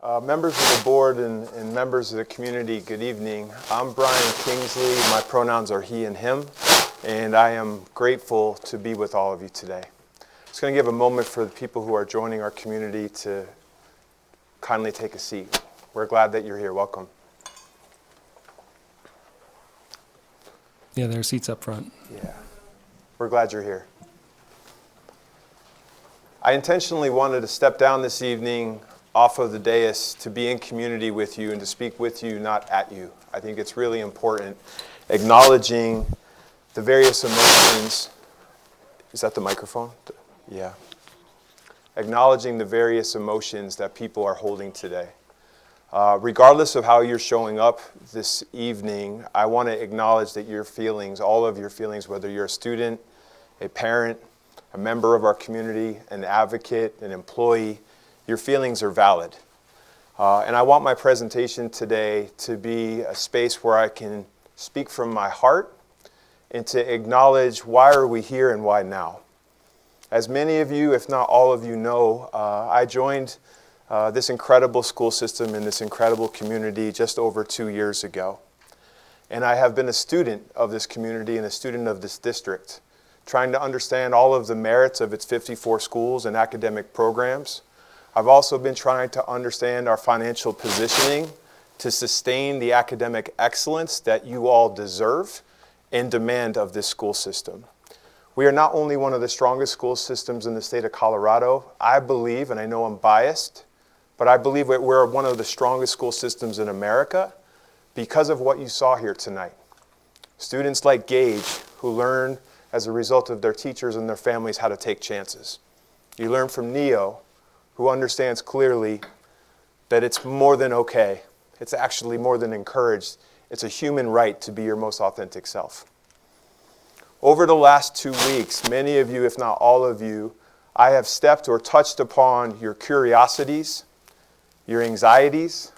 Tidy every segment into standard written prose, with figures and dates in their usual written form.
Members of the board and members of the community, good evening. I'm Brian Kingsley. My pronouns are he and him, and I am grateful to be with all of you today. Just going to give a moment for the people who are joining our community to kindly take a seat. We're glad that you're here. Welcome. Yeah, there are seats up front. Yeah, we're glad you're here. I intentionally wanted to step down this evening off of the dais to be in community with you and to speak with you, not at you. I think it's really important acknowledging the various emotions. Is that the microphone? Yeah. Acknowledging the various emotions that people are holding today. Regardless of how you're showing up this evening, I want to acknowledge that your feelings, all of your feelings, whether you're a student, a parent, a member of our community, an advocate, an employee, your feelings are valid. And I want my presentation today to be a space where I can speak from my heart and to acknowledge why are we here and why now. As many of you, if not all of you know, I joined this incredible school system in this incredible community just over 2 years ago. And I have been a student of this community and a student of this district, trying to understand all of the merits of its 54 schools and academic programs. I've also been trying to understand our financial positioning to sustain the academic excellence that you all deserve and demand of this school system. We are not only one of the strongest school systems in the state of Colorado, I believe, and I know I'm biased, but I believe that we're one of the strongest school systems in America because of what you saw here tonight. Students like Gage, who learn as a result of their teachers and their families how to take chances. You learn from Neo, who understands clearly that it's more than okay. It's actually more than encouraged. It's a human right to be your most authentic self. Over the last 2 weeks, many of you, if not all of you, I have stepped or touched upon your curiosities, your anxieties,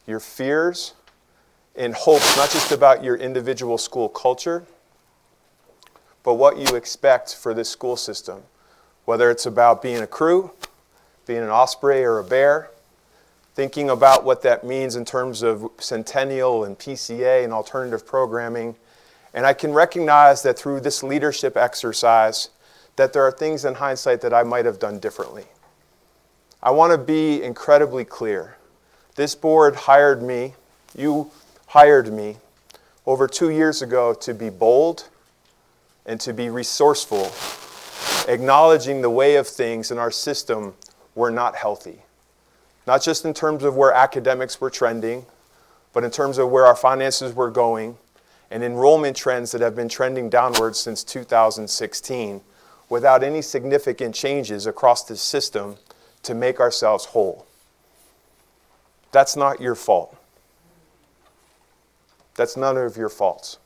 your fears, and hopes, not just about your individual school culture, but what you expect for this school system, whether it's about being a crew, being an osprey or a bear, thinking about what that means in terms of Centennial and PCA and alternative programming. And I can recognize that through this leadership exercise, that there are things in hindsight that I might have done differently. I want to be incredibly clear. This board hired me, you hired me over 2 years ago to be bold and to be resourceful, acknowledging the way of things in our system were not healthy. Not just in terms of where academics were trending, but in terms of where our finances were going and enrollment trends that have been trending downwards since 2016 without any significant changes across the system to make ourselves whole. That's not your fault. That's none of your faults.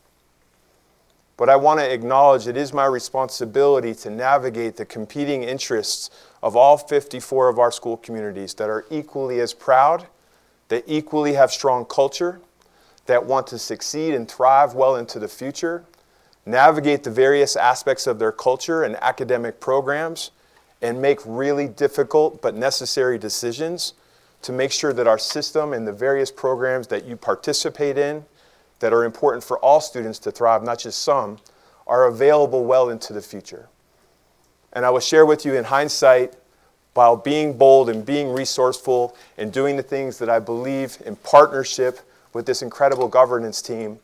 But I want to acknowledge it is my responsibility to navigate the competing interests of all 54 of our school communities that are equally as proud, that equally have strong culture, that want to succeed and thrive well into the future, navigate the various aspects of their culture and academic programs, and make really difficult but necessary decisions to make sure that our system and the various programs that you participate in that are important for all students to thrive, not just some, are available well into the future. And I will share with you in hindsight, while being bold and being resourceful and doing the things that I believe in partnership with this incredible governance team,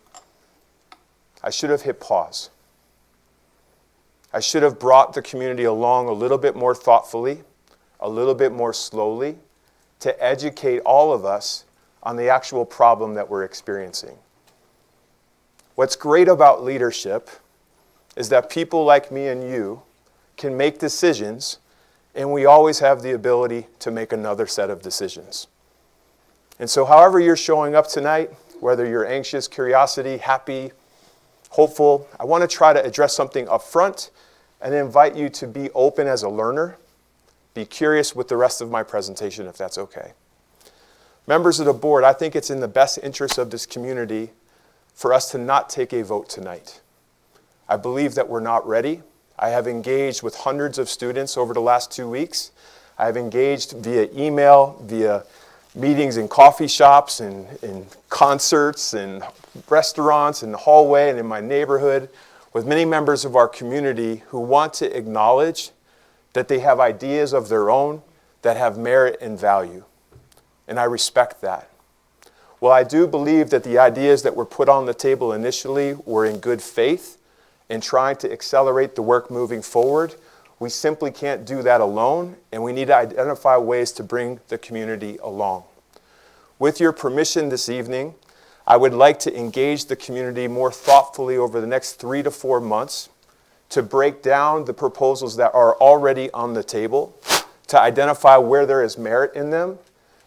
I should have hit pause. I should have brought the community along a little bit more thoughtfully, a little bit more slowly, to educate all of us on the actual problem that we're experiencing. What's great about leadership is that people like me and you can make decisions, and we always have the ability to make another set of decisions. And so however you're showing up tonight, whether you're anxious, curiosity, happy, hopeful, I want to try to address something up front and invite you to be open as a learner, be curious with the rest of my presentation if that's okay. Members of the board, I think it's in the best interest of this community for us to not take a vote tonight. I believe that we're not ready. I have engaged with hundreds of students over the last 2 weeks. I have engaged via email, via meetings in coffee shops and in concerts and restaurants, in the hallway and in my neighborhood with many members of our community who want to acknowledge that they have ideas of their own that have merit and value. And I respect that. While I do believe that the ideas that were put on the table initially were in good faith in trying to accelerate the work moving forward, we simply can't do that alone, and we need to identify ways to bring the community along. With your permission this evening, I would like to engage the community more thoughtfully over the next 3 to 4 months to break down the proposals that are already on the table, to identify where there is merit in them,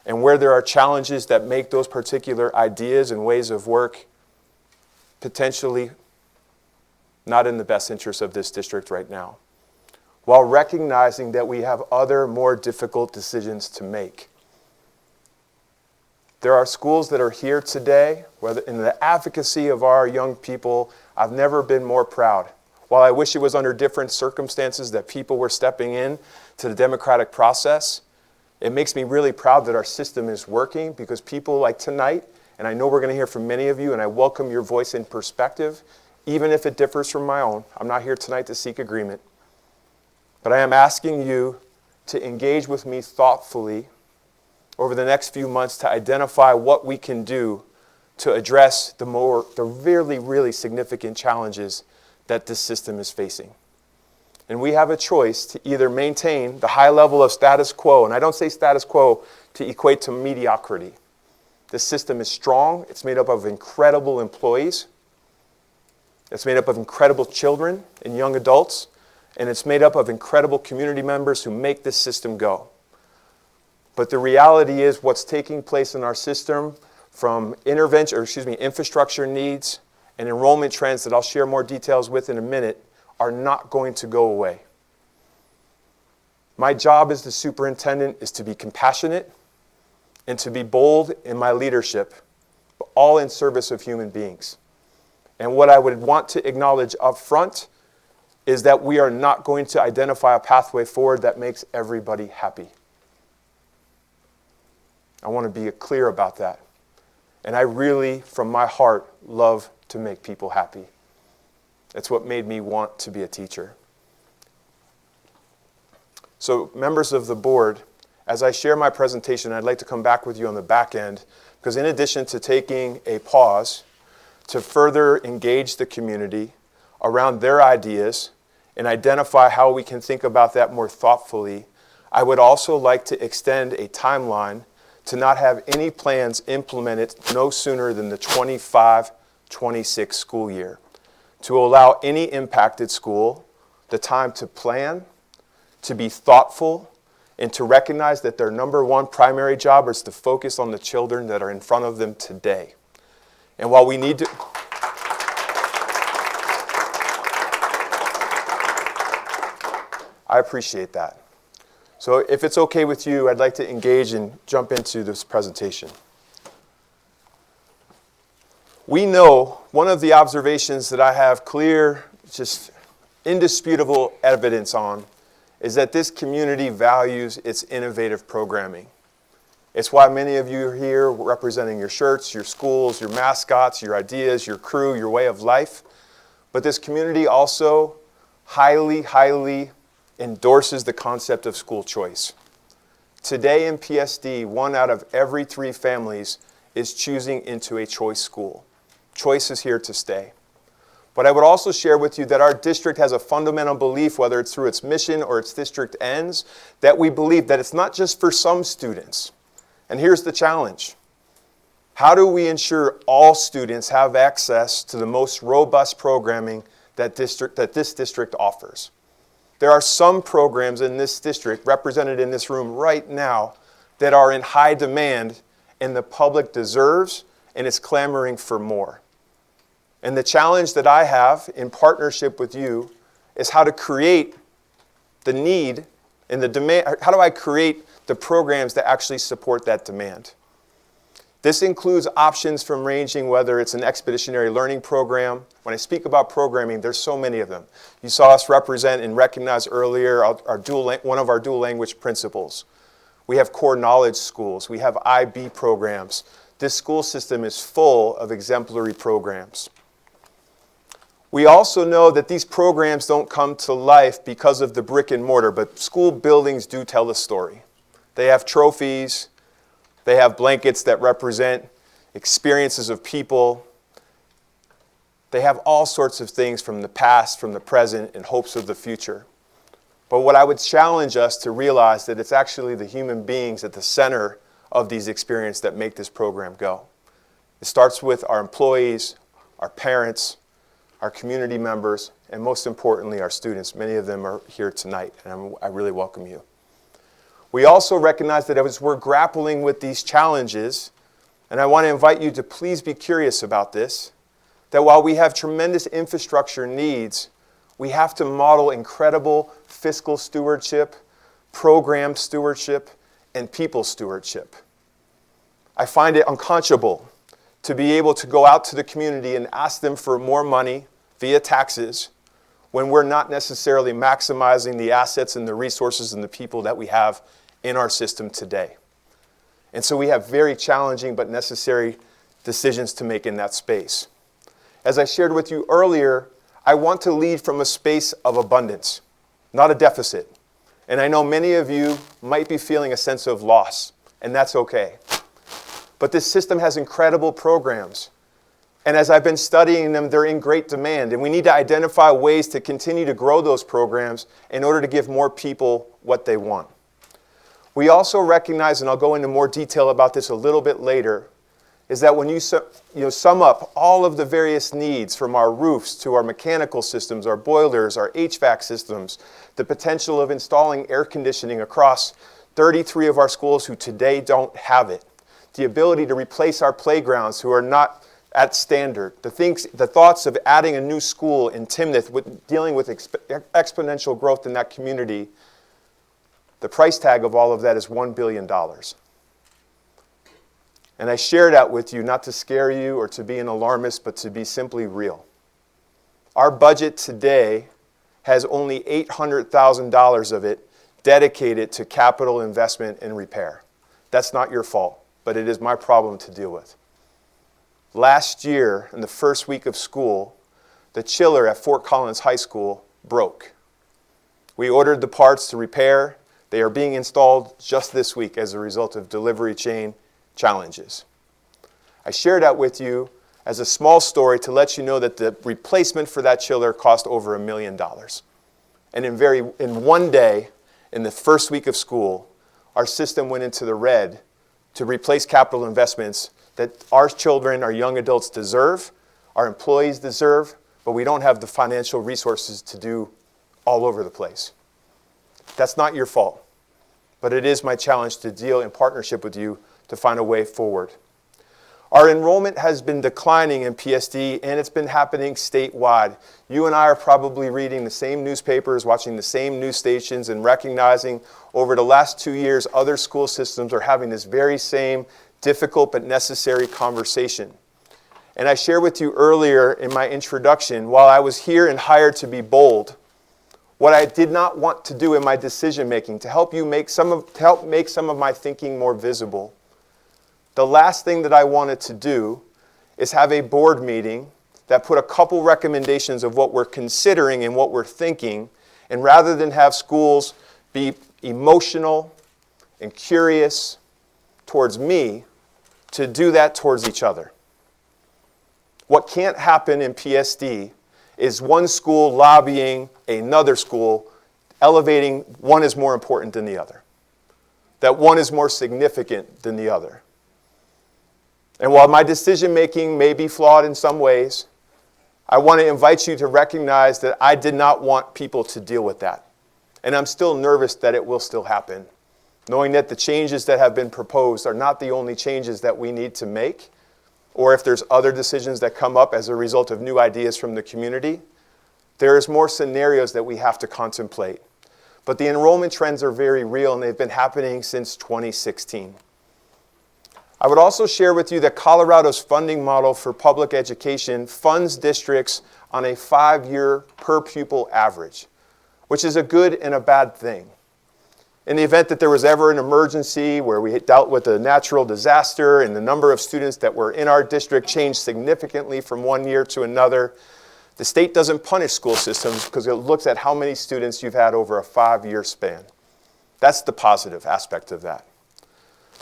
and where there are challenges that make those particular ideas and ways of work potentially not in the best interest of this district right now, while recognizing that we have other more difficult decisions to make. There are schools that are here today, whether in the advocacy of our young people, I've never been more proud. While I wish it was under different circumstances that people were stepping in to the democratic process, it makes me really proud that our system is working because people like tonight, and I know we're going to hear from many of you, and I welcome your voice and perspective, even if it differs from my own. I'm not here tonight to seek agreement. But I am asking you to engage with me thoughtfully over the next few months to identify what we can do to address the really, really significant challenges that this system is facing. And we have a choice to either maintain the high level of status quo, and I don't say status quo to equate to mediocrity. This system is strong. It's made up of incredible employees. It's made up of incredible children and young adults, and it's made up of incredible community members who make this system go. But the reality is what's taking place in our system from infrastructure needs and enrollment trends that I'll share more details with in a minute are not going to go away. My job as the superintendent is to be compassionate and to be bold in my leadership, but all in service of human beings. And what I would want to acknowledge up front is that we are not going to identify a pathway forward that makes everybody happy. I want to be clear about that. And I really, from my heart, love to make people happy. It's what made me want to be a teacher. So, members of the board, as I share my presentation, I'd like to come back with you on the back end, because in addition to taking a pause to further engage the community around their ideas and identify how we can think about that more thoughtfully, I would also like to extend a timeline to not have any plans implemented no sooner than the 25-26 school year, to allow any impacted school the time to plan, to be thoughtful, and to recognize that their number one primary job is to focus on the children that are in front of them today. And while we need to... I appreciate that. So if it's okay with you, I'd like to engage and jump into this presentation. We know one of the observations that I have clear, just indisputable evidence on is that this community values its innovative programming. It's why many of you are here representing your shirts, your schools, your mascots, your ideas, your crew, your way of life. But this community also highly, highly endorses the concept of school choice. Today in PSD, 1 out of every 3 families is choosing into a choice school. Choice is here to stay. But I would also share with you that our district has a fundamental belief, whether it's through its mission or its district ends, that we believe that it's not just for some students. And here's the challenge. How do we ensure all students have access to the most robust programming that this district offers? There are some programs in this district, represented in this room right now, that are in high demand and the public deserves and is clamoring for more. And the challenge that I have in partnership with you is how to create the need and the demand. How do I create the programs that actually support that demand? This includes options from ranging whether it's an expeditionary learning program. When I speak about programming, there's so many of them. You saw us represent and recognize earlier one of our dual language principles. We have core knowledge schools. We have IB programs. This school system is full of exemplary programs. We also know that these programs don't come to life because of the brick and mortar, but school buildings do tell a story. They have trophies. They have blankets that represent experiences of people. They have all sorts of things from the past, from the present, and hopes of the future. But what I would challenge us to realize that it's actually the human beings at the center of these experiences that make this program go. It starts with our employees, our parents, our community members, and most importantly, our students. Many of them are here tonight, and I really welcome you. We also recognize that as we're grappling with these challenges, and I want to invite you to please be curious about this, that while we have tremendous infrastructure needs, we have to model incredible fiscal stewardship, program stewardship, and people stewardship. I find it unconscionable to be able to go out to the community and ask them for more money via taxes when we're not necessarily maximizing the assets and the resources and the people that we have in our system today. And so we have very challenging but necessary decisions to make in that space. As I shared with you earlier, I want to lead from a space of abundance, not a deficit. And I know many of you might be feeling a sense of loss, and that's okay. But this system has incredible programs. And as I've been studying them, they're in great demand. And we need to identify ways to continue to grow those programs in order to give more people what they want. We also recognize, and I'll go into more detail about this a little bit later, is that when you sum up all of the various needs from our roofs to our mechanical systems, our boilers, our HVAC systems, the potential of installing air conditioning across 33 of our schools who today don't have it, the ability to replace our playgrounds who are not at standard, the thoughts of adding a new school in Timnath, dealing with exponential growth in that community, the price tag of all of that is $1 billion. And I share that with you not to scare you or to be an alarmist, but to be simply real. Our budget today has only $800,000 of it dedicated to capital investment and repair. That's not your fault, but it is my problem to deal with. Last year, in the first week of school, the chiller at Fort Collins High School broke. We ordered the parts to repair. They are being installed just this week as a result of delivery chain challenges. I share that with you as a small story to let you know that the replacement for that chiller cost over $1 million. And in one day, in the first week of school, our system went into the red to replace capital investments that our children, our young adults deserve, our employees deserve, but we don't have the financial resources to do all over the place. That's not your fault, but it is my challenge to deal in partnership with you to find a way forward. Our enrollment has been declining in PSD, and it's been happening statewide. You and I are probably reading the same newspapers, watching the same news stations, and recognizing over the last 2 years, other school systems are having this very same difficult but necessary conversation. And I shared with you earlier in my introduction, while I was here and hired to be bold, what I did not want to do in my decision making to help make some of my thinking more visible. The last thing that I wanted to do is have a board meeting that put a couple recommendations of what we're considering and what we're thinking, and rather than have schools be emotional and curious towards me, to do that towards each other. What can't happen in PSD is one school lobbying another school, elevating one is more important than the other, that one is more significant than the other. And while my decision-making may be flawed in some ways, I want to invite you to recognize that I did not want people to deal with that. And I'm still nervous that it will still happen, knowing that the changes that have been proposed are not the only changes that we need to make, or if there's other decisions that come up as a result of new ideas from the community, there's more scenarios that we have to contemplate. But the enrollment trends are very real, and they've been happening since 2016. I would also share with you that Colorado's funding model for public education funds districts on a 5-year per pupil average, which is a good and a bad thing. In the event that there was ever an emergency where we dealt with a natural disaster and the number of students that were in our district changed significantly from one year to another, the state doesn't punish school systems because it looks at how many students you've had over a 5-year span. That's the positive aspect of that.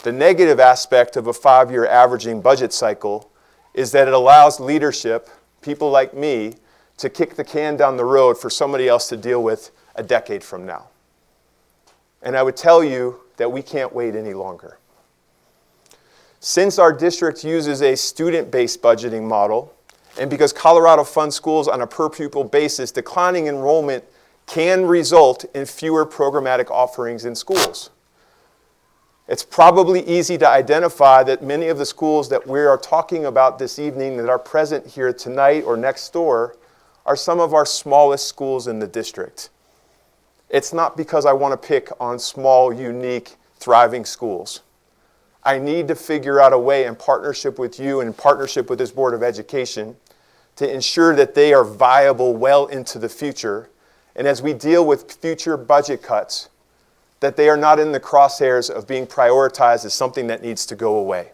The negative aspect of a 5-year averaging budget cycle is that it allows leadership, people like me, to kick the can down the road for somebody else to deal with a decade from now. And I would tell you that we can't wait any longer. Since our district uses a student-based budgeting model, and because Colorado funds schools on a per-pupil basis, declining enrollment can result in fewer programmatic offerings in schools. It's probably easy to identify that many of the schools that we are talking about this evening that are present here tonight or next door are some of our smallest schools in the district. It's not because I want to pick on small, unique, thriving schools. I need to figure out a way in partnership with you and in partnership with this Board of Education to ensure that they are viable well into the future. And as we deal with future budget cuts, that they are not in the crosshairs of being prioritized as something that needs to go away.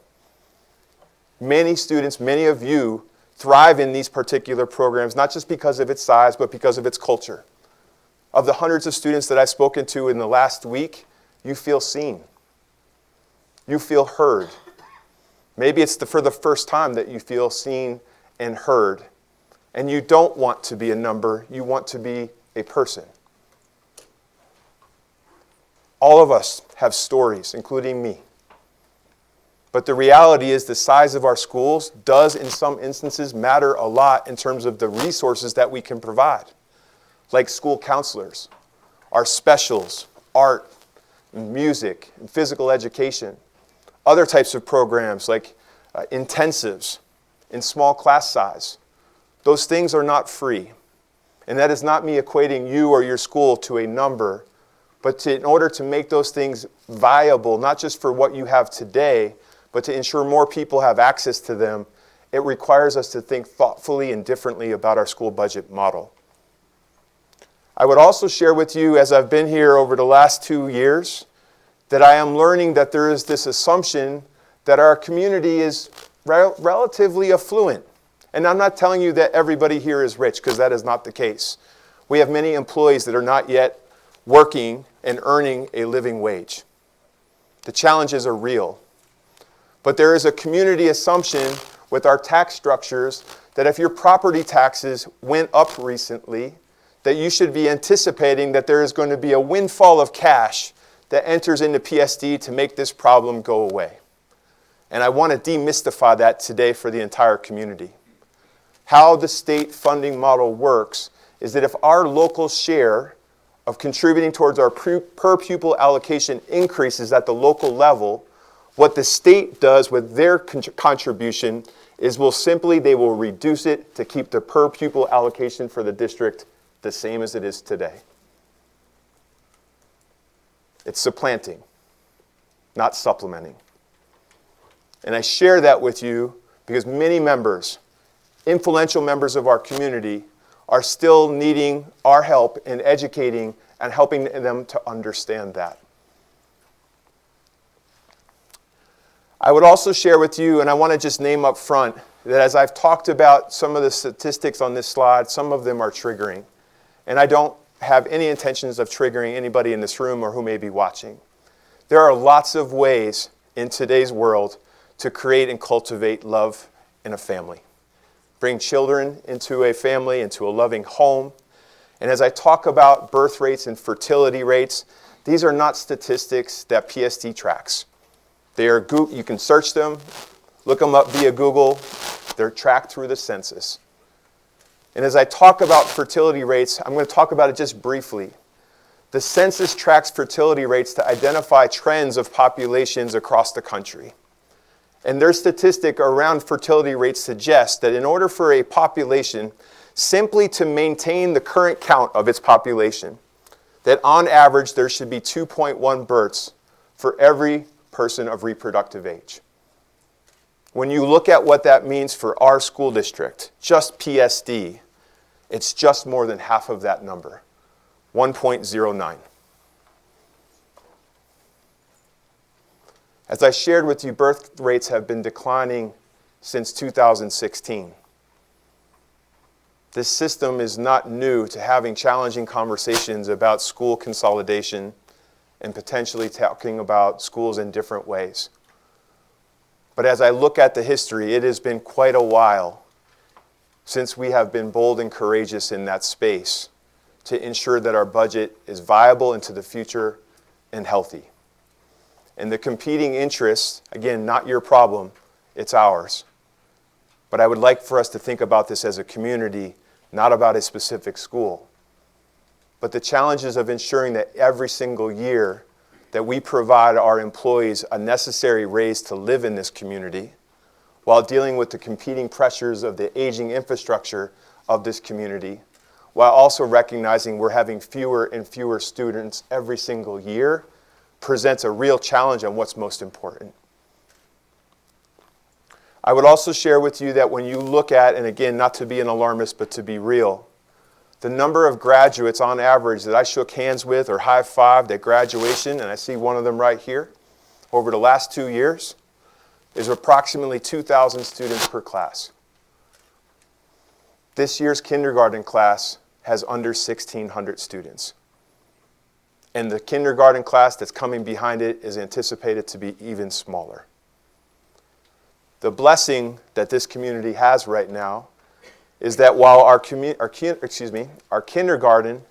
Many students, many of you, thrive in these particular programs, not just because of its size, but because of its culture. Of the hundreds of students that I've spoken to in the last week, you feel seen. You feel heard. Maybe it's for the first time that you feel seen and heard. And you don't want to be a number, you want to be a person. All of us have stories, including me. But the reality is the size of our schools does, in some instances, matter a lot in terms of the resources that we can provide, like school counselors, our specials, art, and music, and physical education, other types of programs like intensives in small class size. Those things are not free. And that is not me equating you or your school to a number, but in order to make those things viable, not just for what you have today, but to ensure more people have access to them, it requires us to think thoughtfully and differently about our school budget model. I would also share with you, as I've been here over the last 2 years, that I am learning that there is this assumption that our community is relatively affluent. And I'm not telling you that everybody here is rich, because that is not the case. We have many employees that are not yet working and earning a living wage. The challenges are real. But there is a community assumption with our tax structures that if your property taxes went up recently, that you should be anticipating that there is going to be a windfall of cash that enters into PSD to make this problem go away. And I want to demystify that today for the entire community. How the state funding model works is that if our local share of contributing towards our per pupil allocation increases at the local level, what the state does with their contribution is they will reduce it to keep the per pupil allocation for the district the same as it is today. It's supplanting, not supplementing. And I share that with you because many members, influential members of our community, are still needing our help in educating and helping them to understand that. I would also share with you, and I want to just name up front, that as I've talked about some of the statistics on this slide, some of them are triggering. And I don't have any intentions of triggering anybody in this room or who may be watching. There are lots of ways in today's world to create and cultivate love in a family. Bring children into a family, into a loving home. And as I talk about birth rates and fertility rates, these are not statistics that PSD tracks. They are, you can search them, look them up via Google. They're tracked through the census. And as I talk about fertility rates, I'm going to talk about it just briefly. The census tracks fertility rates to identify trends of populations across the country. And their statistic around fertility rates suggests that in order for a population simply to maintain the current count of its population, that on average there should be 2.1 births for every person of reproductive age. When you look at what that means for our school district, just PSD, it's just more than half of that number, 1.09. As I shared with you, birth rates have been declining since 2016. This system is not new to having challenging conversations about school consolidation and potentially talking about schools in different ways. But as I look at the history, it has been quite a while since we have been bold and courageous in that space to ensure that our budget is viable into the future and healthy. And the competing interests, again, not your problem, it's ours. But I would like for us to think about this as a community, not about a specific school. But the challenges of ensuring that every single year that we provide our employees a necessary raise to live in this community while dealing with the competing pressures of the aging infrastructure of this community, while also recognizing we're having fewer and fewer students every single year, presents a real challenge on what's most important. I would also share with you that when you look at, and again, not to be an alarmist, but to be real, the number of graduates on average that I shook hands with or high-fived at graduation, and I see one of them right here, over the last 2 years, is approximately 2,000 students per class. This year's kindergarten class has under 1,600 students. And the kindergarten class that's coming behind it is anticipated to be even smaller. The blessing that this community has right now is that while our kindergarten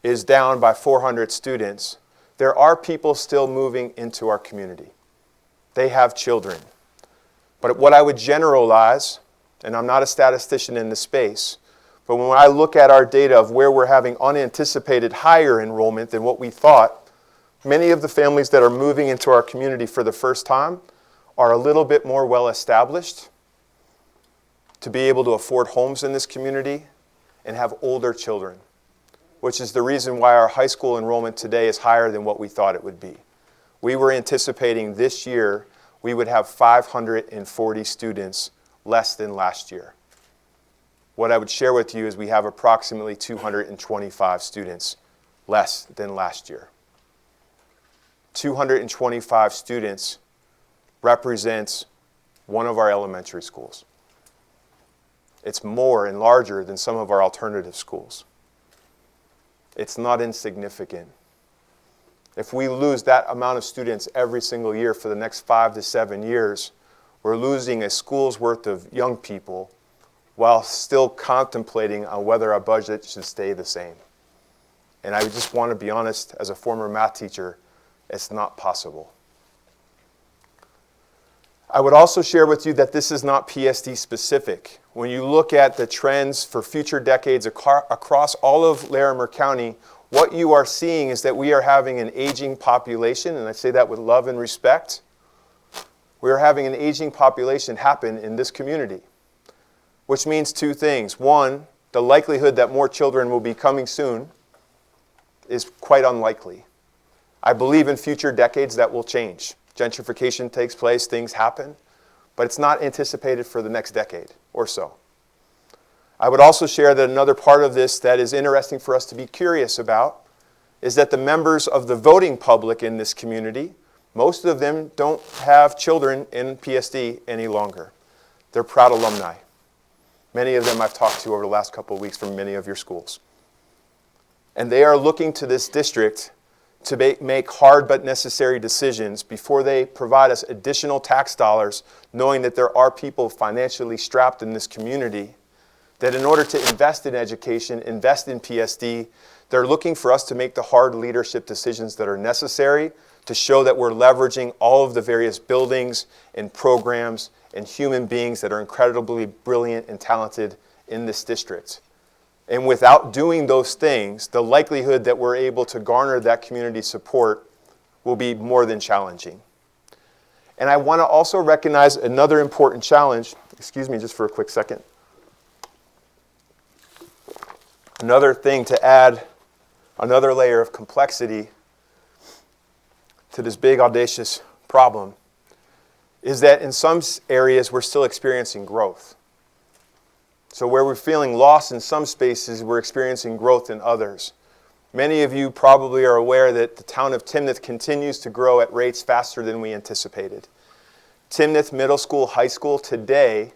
is down by 400 students, there are people still moving into our community. They have children. But what I would generalize, and I'm not a statistician in this space, but when I look at our data of where we're having unanticipated higher enrollment than what we thought, many of the families that are moving into our community for the first time are a little bit more well-established to be able to afford homes in this community and have older children, which is the reason why our high school enrollment today is higher than what we thought it would be. We were anticipating this year we would have 540 students less than last year. What I would share with you is we have approximately 225 students less than last year. 225 students represents one of our elementary schools. It's more and larger than some of our alternative schools. It's not insignificant. If we lose that amount of students every single year for the next 5 to 7 years, we're losing a school's worth of young people while still contemplating on whether our budget should stay the same. And I just want to be honest, as a former math teacher, it's not possible. I would also share with you that this is not PSD specific. When you look at the trends for future decades across all of Larimer County, what you are seeing is that we are having an aging population, and I say that with love and respect. We are having an aging population happen in this community, which means two things. One, the likelihood that more children will be coming soon is quite unlikely. I believe in future decades that will change. Gentrification takes place, things happen, but it's not anticipated for the next decade or so. I would also share that another part of this that is interesting for us to be curious about is that the members of the voting public in this community, most of them don't have children in PSD any longer. They're proud alumni. Many of them I've talked to over the last couple of weeks from many of your schools. And they are looking to this district to make hard but necessary decisions before they provide us additional tax dollars, knowing that there are people financially strapped in this community, that in order to invest in education, invest in PSD, they're looking for us to make the hard leadership decisions that are necessary to show that we're leveraging all of the various buildings and programs and human beings that are incredibly brilliant and talented in this district. And without doing those things, the likelihood that we're able to garner that community support will be more than challenging. And I want to also recognize another important challenge. Excuse me just for a quick second. Another thing to add, another layer of complexity to this big, audacious problem is that in some areas we're still experiencing growth. So where we're feeling lost in some spaces, we're experiencing growth in others. Many of you probably are aware that the town of Timnath continues to grow at rates faster than we anticipated. Timnath Middle School, High School today,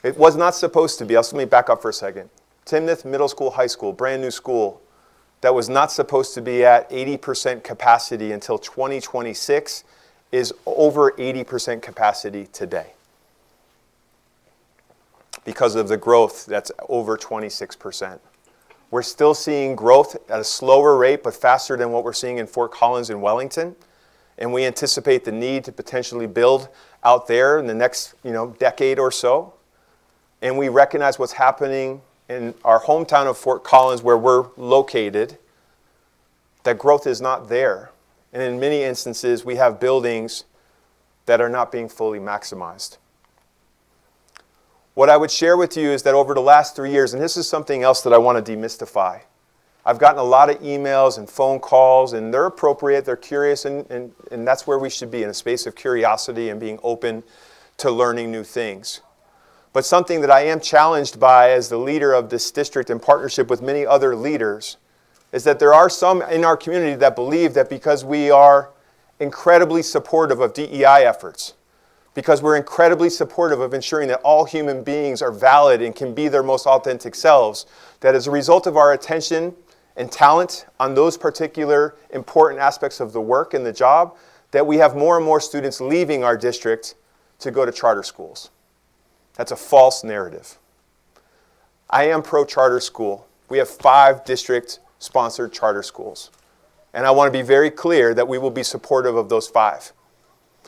it was not supposed to be, let me back up for a second. Timnath Middle School, High School, brand new school, that was not supposed to be at 80% capacity until 2026, is over 80% capacity today because of the growth that's over 26%. We're still seeing growth at a slower rate, but faster than what we're seeing in Fort Collins and Wellington. And we anticipate the need to potentially build out there in the next decade or so. And we recognize what's happening in our hometown of Fort Collins, where we're located, that growth is not there. And in many instances, we have buildings that are not being fully maximized. What I would share with you is that over the last 3 years, and this is something else that I want to demystify, I've gotten a lot of emails and phone calls, and they're appropriate, they're curious, and that's where we should be, in a space of curiosity and being open to learning new things. But something that I am challenged by as the leader of this district in partnership with many other leaders is that there are some in our community that believe that because we are incredibly supportive of DEI efforts, because we're incredibly supportive of ensuring that all human beings are valid and can be their most authentic selves, that as a result of our attention and talent on those particular important aspects of the work and the job, that we have more and more students leaving our district to go to charter schools. That's a false narrative. I am pro-charter school. We have 5 district-sponsored charter schools. And I want to be very clear that we will be supportive of those 5.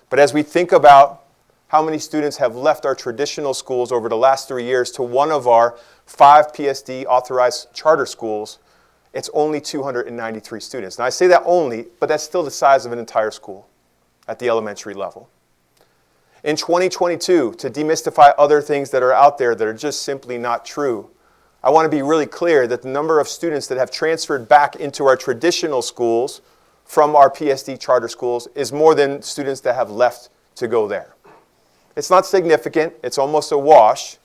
But as we think about how many students have left our traditional schools over the last 3 years to one of our 5 PSD-authorized charter schools, it's only 293 students. Now I say that only, but that's still the size of an entire school at the elementary level. In 2022, to demystify other things that are out there that are just simply not true, I want to be really clear that the number of students that have transferred back into our traditional schools from our PSD charter schools is more than students that have left to go there. It's not significant, it's almost a wash,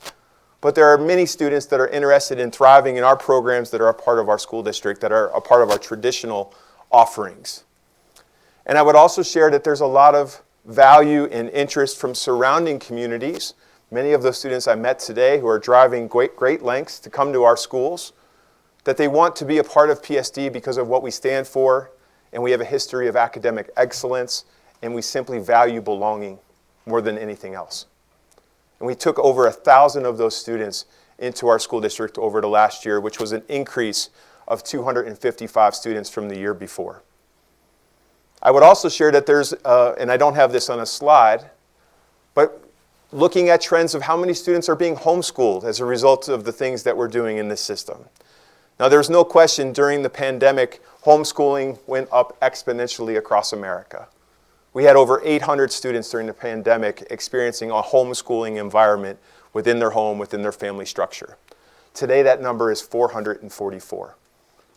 but there are many students that are interested in thriving in our programs that are a part of our school district, that are a part of our traditional offerings. And I would also share that there's a lot of value and interest from surrounding communities. Many of those students I met today who are driving great lengths to come to our schools, that they want to be a part of PSD because of what we stand for, and we have a history of academic excellence, and we simply value belonging more than anything else. And we took over 1,000 of those students into our school district over the last year, which was an increase of 255 students from the year before. I would also share that there's, and I don't have this on a slide, but looking at trends of how many students are being homeschooled as a result of the things that we're doing in this system. Now, there's no question during the pandemic, homeschooling went up exponentially across America. We had over 800 students during the pandemic experiencing a homeschooling environment within their home, within their family structure. Today, that number is 444,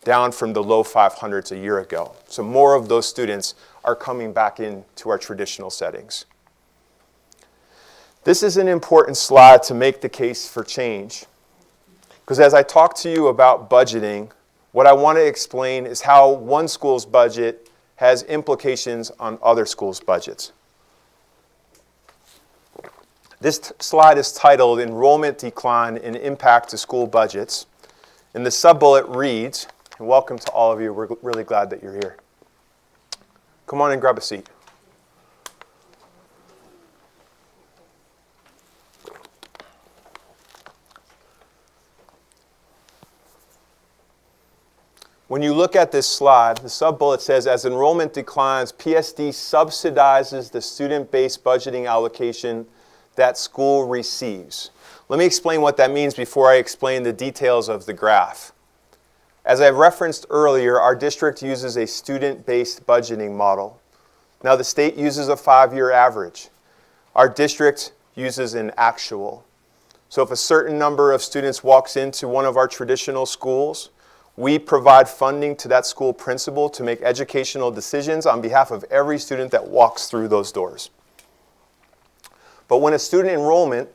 down from the low 500s a year ago. So more of those students are coming back into our traditional settings. This is an important slide to make the case for change. Because as I talk to you about budgeting, what I want to explain is how one school's budget has implications on other schools' budgets. This slide is titled Enrollment Decline and Impact to School Budgets. And the sub-bullet reads, and welcome to all of you, we're really glad that you're here. Come on and grab a seat. When you look at this slide, the sub-bullet says, as enrollment declines, PSD subsidizes the student-based budgeting allocation that school receives. Let me explain what that means before I explain the details of the graph. As I referenced earlier, our district uses a student-based budgeting model. Now, the state uses a 5-year average. Our district uses an actual. So if a certain number of students walks into one of our traditional schools, we provide funding to that school principal to make educational decisions on behalf of every student that walks through those doors. But when a student enrollment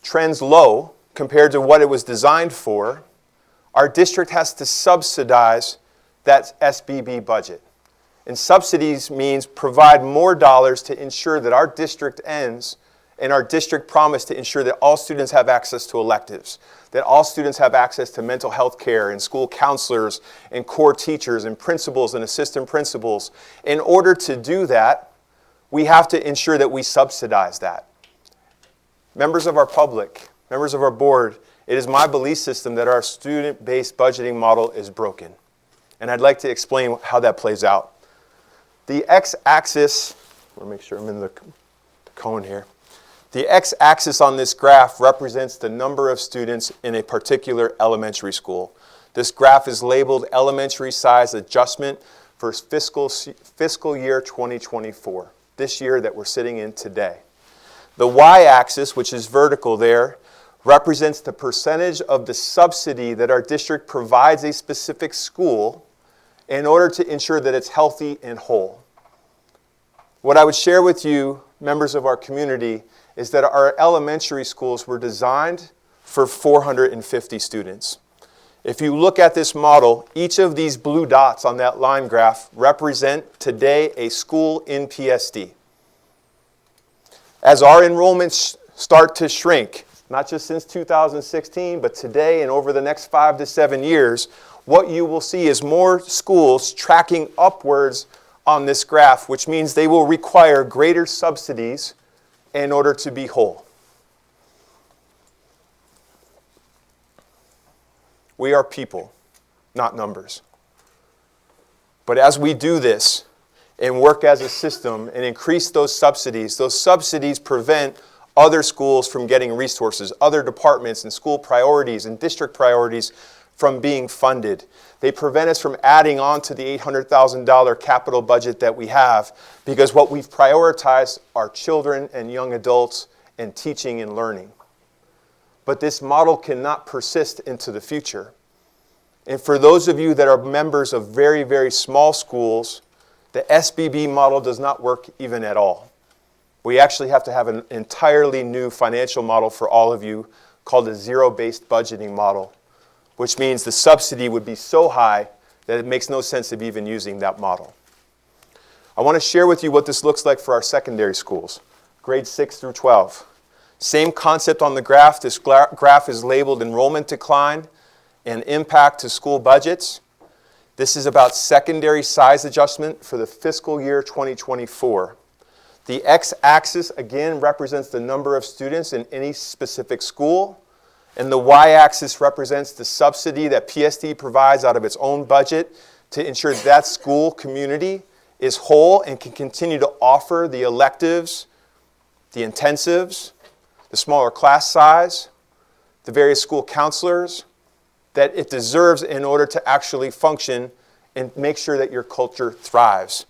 trends low compared to what it was designed for, our district has to subsidize that SBB budget. And subsidies means provide more dollars to ensure that our district ends and our district promise to ensure that all students have access to electives, that all students have access to mental health care and school counselors and core teachers and principals and assistant principals. In order to do that, we have to ensure that we subsidize that. Members of our public, members of our board, it is my belief system that our student-based budgeting model is broken. And I'd like to explain how that plays out. The x-axis, let me make sure I'm in the cone here. The x-axis on this graph represents the number of students in a particular elementary school. This graph is labeled elementary size adjustment for fiscal year 2024, this year that we're sitting in today. The y-axis, which is vertical there, represents the percentage of the subsidy that our district provides a specific school in order to ensure that it's healthy and whole. What I would share with you, members of our community, is that our elementary schools were designed for 450 students. If you look at this model, each of these blue dots on that line graph represent today a school in PSD. As our enrollments start to shrink, not just since 2016, but today and over the next 5 to 7 years, what you will see is more schools tracking upwards on this graph, which means they will require greater subsidies in order to be whole. We are people, not numbers. But as we do this and work as a system and increase those subsidies prevent other schools from getting resources, other departments and school priorities and district priorities from being funded. They prevent us from adding on to the $800,000 capital budget that we have, because what we've prioritized are children and young adults and teaching and learning. But this model cannot persist into the future. And for those of you that are members of very, very small schools, the SBB model does not work even at all. We actually have to have an entirely new financial model for all of you called a zero-based budgeting model, which means the subsidy would be so high that it makes no sense of even using that model. I want to share with you what this looks like for our secondary schools, grades 6 through 12. Same concept on the graph. This graph is labeled enrollment decline and impact to school budgets. This is about secondary size adjustment for the fiscal year 2024. The x-axis, again, represents the number of students in any specific school, and the y-axis represents the subsidy that PSD provides out of its own budget to ensure that school community is whole and can continue to offer the electives, the intensives, the smaller class size, the various school counselors that it deserves in order to actually function and make sure that your culture thrives.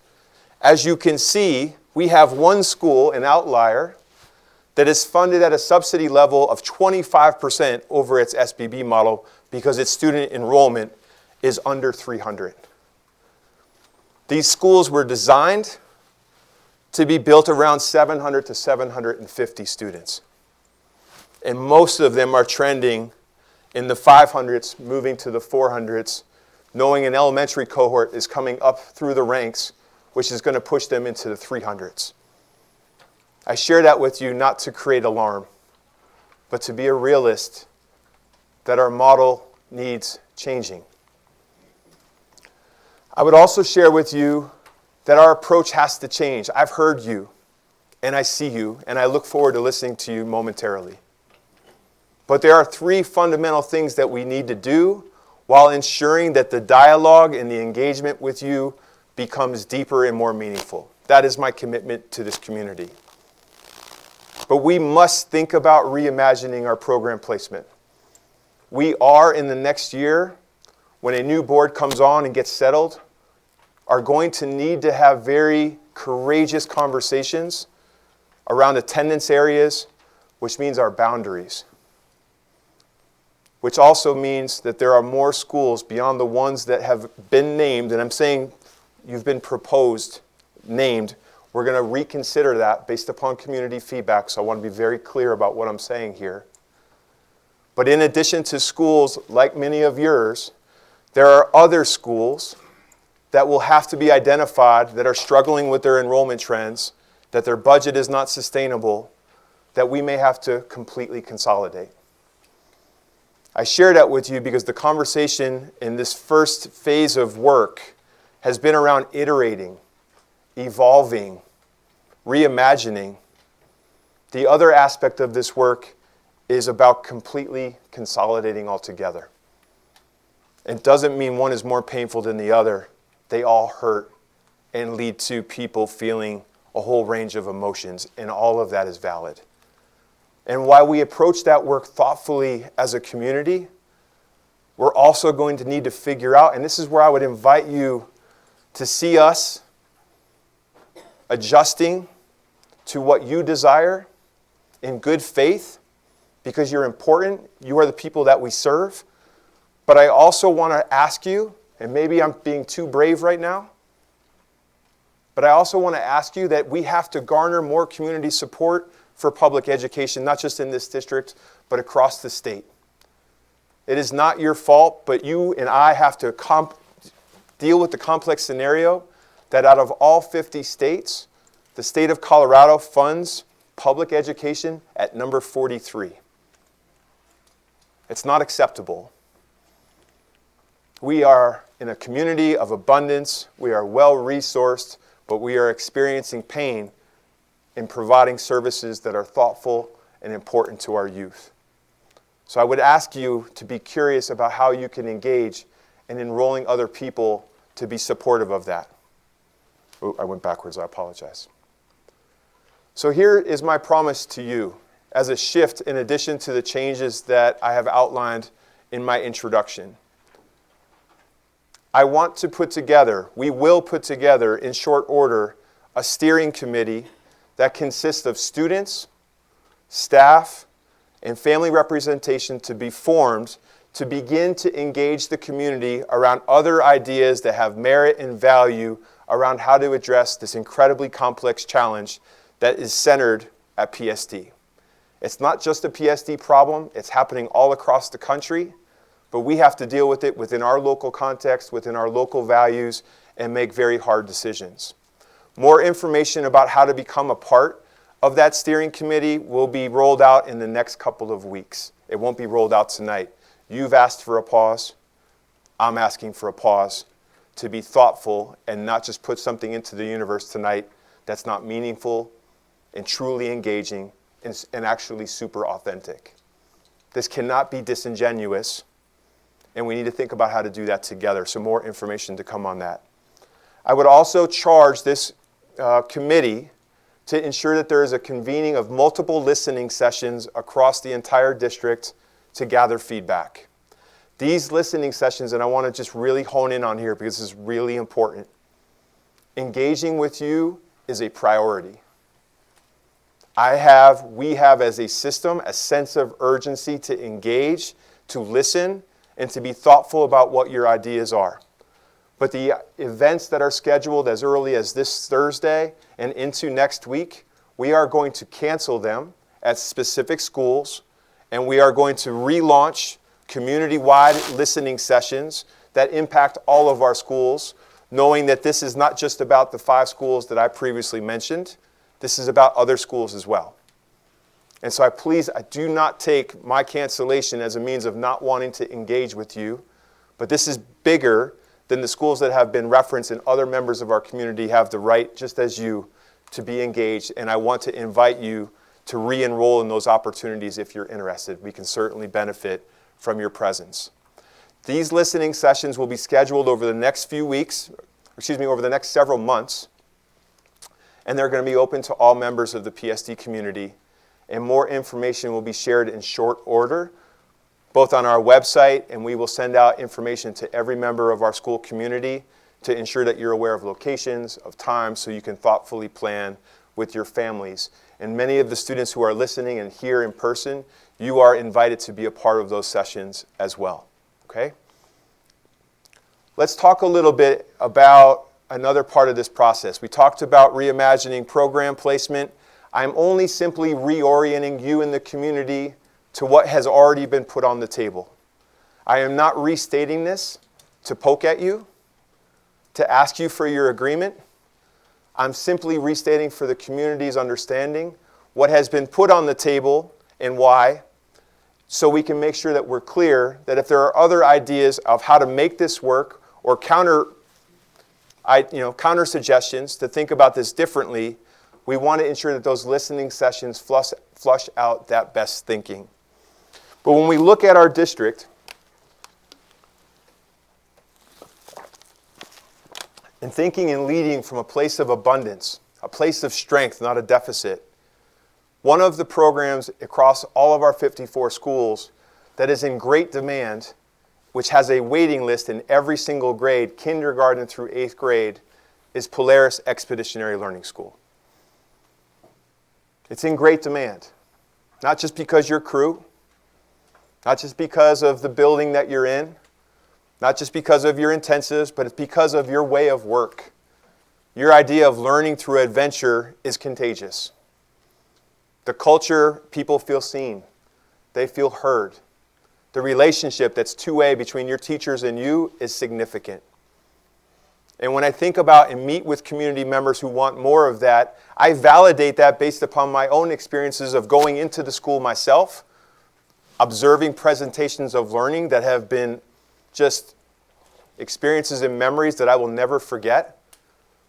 As you can see, we have one school, an outlier, that is funded at a subsidy level of 25% over its SBB model because its student enrollment is under 300. These schools were designed to be built around 700 to 750 students. And most of them are trending in the 500s, moving to the 400s, knowing an elementary cohort is coming up through the ranks, which is going to push them into the 300s. I share that with you not to create alarm, but to be a realist that our model needs changing. I would also share with you that our approach has to change. I've heard you, and I see you, and I look forward to listening to you momentarily. But there are 3 fundamental things that we need to do while ensuring that the dialogue and the engagement with you becomes deeper and more meaningful. That is my commitment to this community. But we must think about reimagining our program placement. We are, in the next year, when a new board comes on and gets settled, are going to need to have very courageous conversations around attendance areas, which means our boundaries. Which also means that there are more schools beyond the ones that have been named, and I'm saying you've been proposed, named. We're going to reconsider that based upon community feedback, so I want to be very clear about what I'm saying here. But in addition to schools like many of yours, there are other schools that will have to be identified that are struggling with their enrollment trends, that their budget is not sustainable, that we may have to completely consolidate. I share that with you because the conversation in this first phase of work has been around iterating, evolving, reimagining. The other aspect of this work is about completely consolidating altogether. It doesn't mean one is more painful than the other. They all hurt and lead to people feeling a whole range of emotions, and all of that is valid. And while we approach that work thoughtfully as a community, we're also going to need to figure out, and this is where I would invite you to see us adjusting to what you desire in good faith, because you're important. You are the people that we serve. But I also want to ask you, and maybe I'm being too brave right now, but I also want to ask you that we have to garner more community support for public education, not just in this district, but across the state. It is not your fault, but you and I have to deal with the complex scenario that out of all 50 states, the state of Colorado funds public education at number 43. It's not acceptable. We are in a community of abundance. We are well-resourced, but we are experiencing pain in providing services that are thoughtful and important to our youth. So I would ask you to be curious about how you can engage in enrolling other people to be supportive of that. Oh, I went backwards, I apologize. So here is my promise to you as a shift in addition to the changes that I have outlined in my introduction. I want to put together, we will put together in short order, a steering committee that consists of students, staff, and family representation to be formed to begin to engage the community around other ideas that have merit and value around how to address this incredibly complex challenge that is centered at PSD. It's not just a PSD problem, it's happening all across the country, but we have to deal with it within our local context, within our local values, and make very hard decisions. More information about how to become a part of that steering committee will be rolled out in the next couple of weeks. It won't be rolled out tonight. You've asked for a pause. I'm asking for a pause to be thoughtful and not just put something into the universe tonight that's not meaningful and truly engaging and actually super authentic. This cannot be disingenuous, and we need to think about how to do that together. So more information to come on that. I would also charge this committee to ensure that there is a convening of multiple listening sessions across the entire district to gather feedback. These listening sessions, and I want to just really hone in on here because this is really important. Engaging with you is a priority. We have as a system a sense of urgency to engage, to listen, and to be thoughtful about what your ideas are. But the events that are scheduled as early as this Thursday and into next week, we are going to cancel them at specific schools, and we are going to relaunch community-wide listening sessions that impact all of our schools, knowing that this is not just about the 5 schools that I previously mentioned. This is about other schools as well. And so I do not take my cancellation as a means of not wanting to engage with you, but this is bigger than the schools that have been referenced, and other members of our community have the right, just as you, to be engaged. And I want to invite you to re-enroll in those opportunities if you're interested. We can certainly benefit from your presence. These listening sessions will be scheduled over the next few weeks, over the next several months, and they're going to be open to all members of the PSD community. And more information will be shared in short order, both on our website, and we will send out information to every member of our school community to ensure that you're aware of locations, of times, so you can thoughtfully plan with your families. And many of the students who are listening and here in person, you are invited to be a part of those sessions as well, okay? Let's talk a little bit about another part of this process. We talked about reimagining program placement. I'm only simply reorienting you in the community to what has already been put on the table. I am not restating this to poke at you, to ask you for your agreement. I'm simply restating for the community's understanding what has been put on the table and why, so we can make sure that we're clear that if there are other ideas of how to make this work or counter suggestions to think about this differently, we want to ensure that those listening sessions flush out that best thinking. But when we look at our district, and thinking and leading from a place of abundance, a place of strength, not a deficit, one of the programs across all of our 54 schools that is in great demand, which has a waiting list in every single grade, kindergarten through 8th grade, is Polaris Expeditionary Learning School. It's in great demand, not just because you're Crew, not just because of the building that you're in, not just because of your intensives, but it's because of your way of work. Your idea of learning through adventure is contagious. The culture, people feel seen. They feel heard. The relationship that's two-way between your teachers and you is significant. And when I think about and meet with community members who want more of that, I validate that based upon my own experiences of going into the school myself, observing presentations of learning that have been just experiences and memories that I will never forget,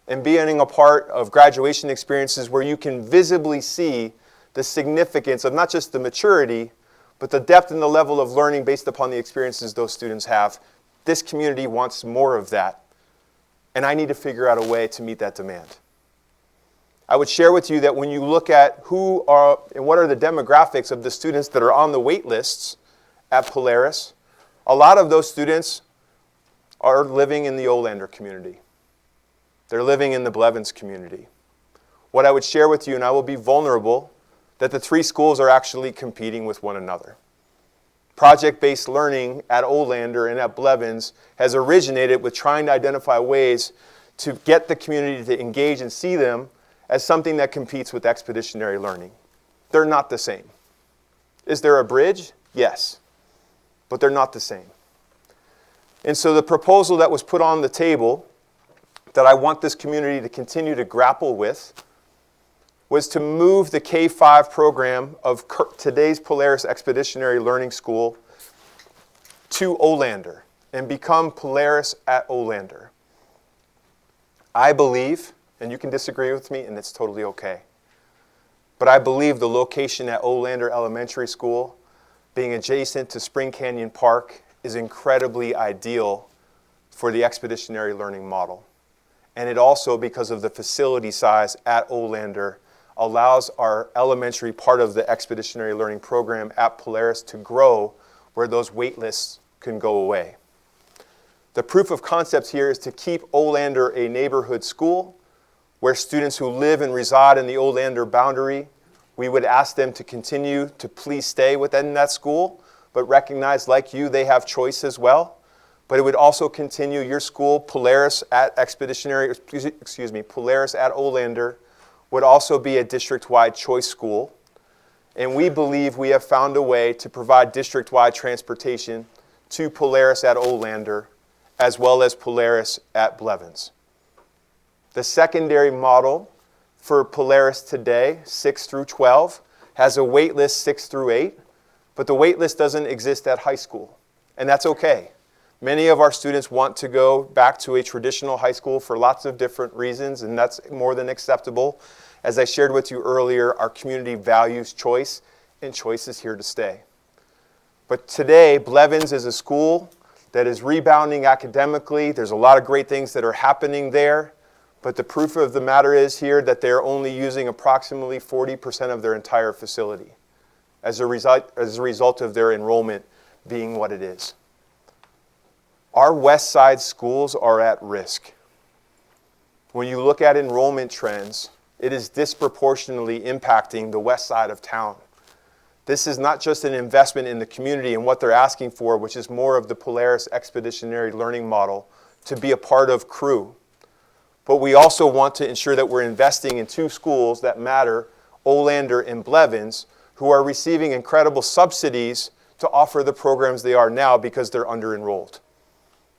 and being a part of graduation experiences where you can visibly see the significance of not just the maturity, but the depth and the level of learning based upon the experiences those students have. This community wants more of that, and I need to figure out a way to meet that demand. I would share with you that when you look at who are and what are the demographics of the students that are on the wait lists at Polaris, a lot of those students are living in the Olander community. They're living in the Blevins community. What I would share with you, and I will be vulnerable, that the three schools are actually competing with one another. Project-based learning at Olander and at Blevins has originated with trying to identify ways to get the community to engage and see them as something that competes with expeditionary learning. They're not the same. Is there a bridge? Yes. But they're not the same. And so the proposal that was put on the table that I want this community to continue to grapple with was to move the K-5 program of today's Polaris Expeditionary Learning School to Olander and become Polaris at Olander. I believe, and you can disagree with me, and it's totally okay, but I believe the location at Olander Elementary School, being adjacent to Spring Canyon Park, is incredibly ideal for the expeditionary learning model. And it also, because of the facility size at Olander, allows our elementary part of the expeditionary learning program at Polaris to grow where those wait lists can go away. The proof of concept here is to keep Olander a neighborhood school where students who live and reside in the Olander boundary, we would ask them to continue to please stay within that school, but recognize, like you, they have choice as well. But it would also continue your school, Polaris at Polaris at Olander, would also be a district-wide choice school. And we believe we have found a way to provide district-wide transportation to Polaris at Olander, as well as Polaris at Blevins. The secondary model for Polaris today, 6 through 12, has a wait list 6 through 8, but the wait list doesn't exist at high school, and that's okay. Many of our students want to go back to a traditional high school for lots of different reasons, and that's more than acceptable. As I shared with you earlier, our community values choice, and choice is here to stay. But today, Blevins is a school that is rebounding academically. There's a lot of great things that are happening there, but the proof of the matter is here that they're only using approximately 40% of their entire facility as a result of their enrollment being what it is. Our West Side schools are at risk. When you look at enrollment trends, it is disproportionately impacting the west side of town. This is not just an investment in the community and what they're asking for, which is more of the Polaris Expeditionary Learning model to be a part of Crew. But we also want to ensure that we're investing in two schools that matter, Olander and Blevins, who are receiving incredible subsidies to offer the programs they are now because they're under-enrolled.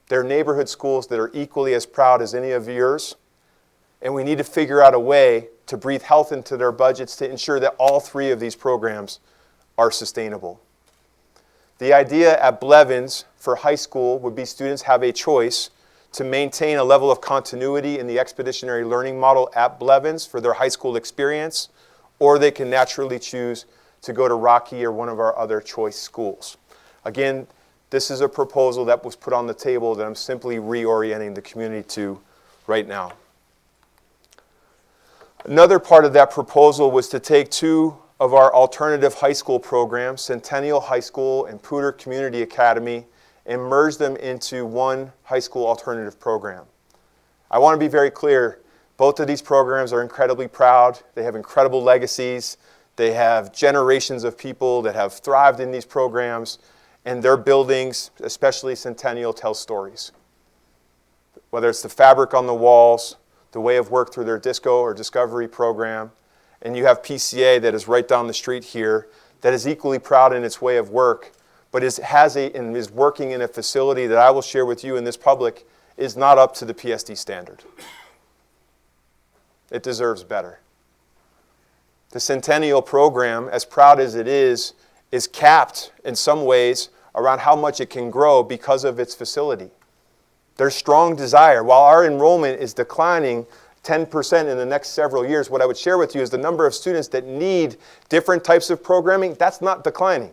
They're neighborhood schools that are equally as proud as any of yours. And we need to figure out a way to breathe health into their budgets to ensure that all three of these programs are sustainable. The idea at Blevins for high school would be students have a choice to maintain a level of continuity in the expeditionary learning model at Blevins for their high school experience, or they can naturally choose to go to Rocky or one of our other choice schools. Again, this is a proposal that was put on the table that I'm simply reorienting the community to right now. Another part of that proposal was to take two of our alternative high school programs, Centennial High School and Poudre Community Academy, and merge them into one high school alternative program. I want to be very clear, both of these programs are incredibly proud. They have incredible legacies. They have generations of people that have thrived in these programs, and their buildings, especially Centennial, tell stories. Whether it's the fabric on the walls, the way of work through their DISCO or Discovery program, and you have PCA that is right down the street here that is equally proud in its way of work, but is working in a facility that I will share with you in this public is not up to the PSD standard. It deserves better. The Centennial program, as proud as it is capped in some ways around how much it can grow because of its facility. There's strong desire. While our enrollment is declining 10% in the next several years, what I would share with you is the number of students that need different types of programming, that's not declining.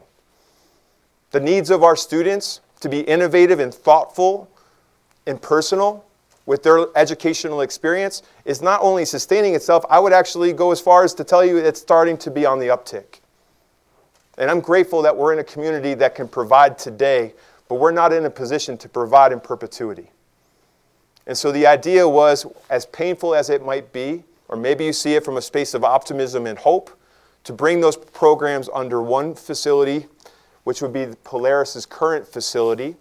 The needs of our students to be innovative and thoughtful and personal with their educational experience is not only sustaining itself, I would actually go as far as to tell you it's starting to be on the uptick. And I'm grateful that we're in a community that can provide today, but we're not in a position to provide in perpetuity. And so the idea was, as painful as it might be, or maybe you see it from a space of optimism and hope, to bring those programs under one facility, which would be Polaris's current facility,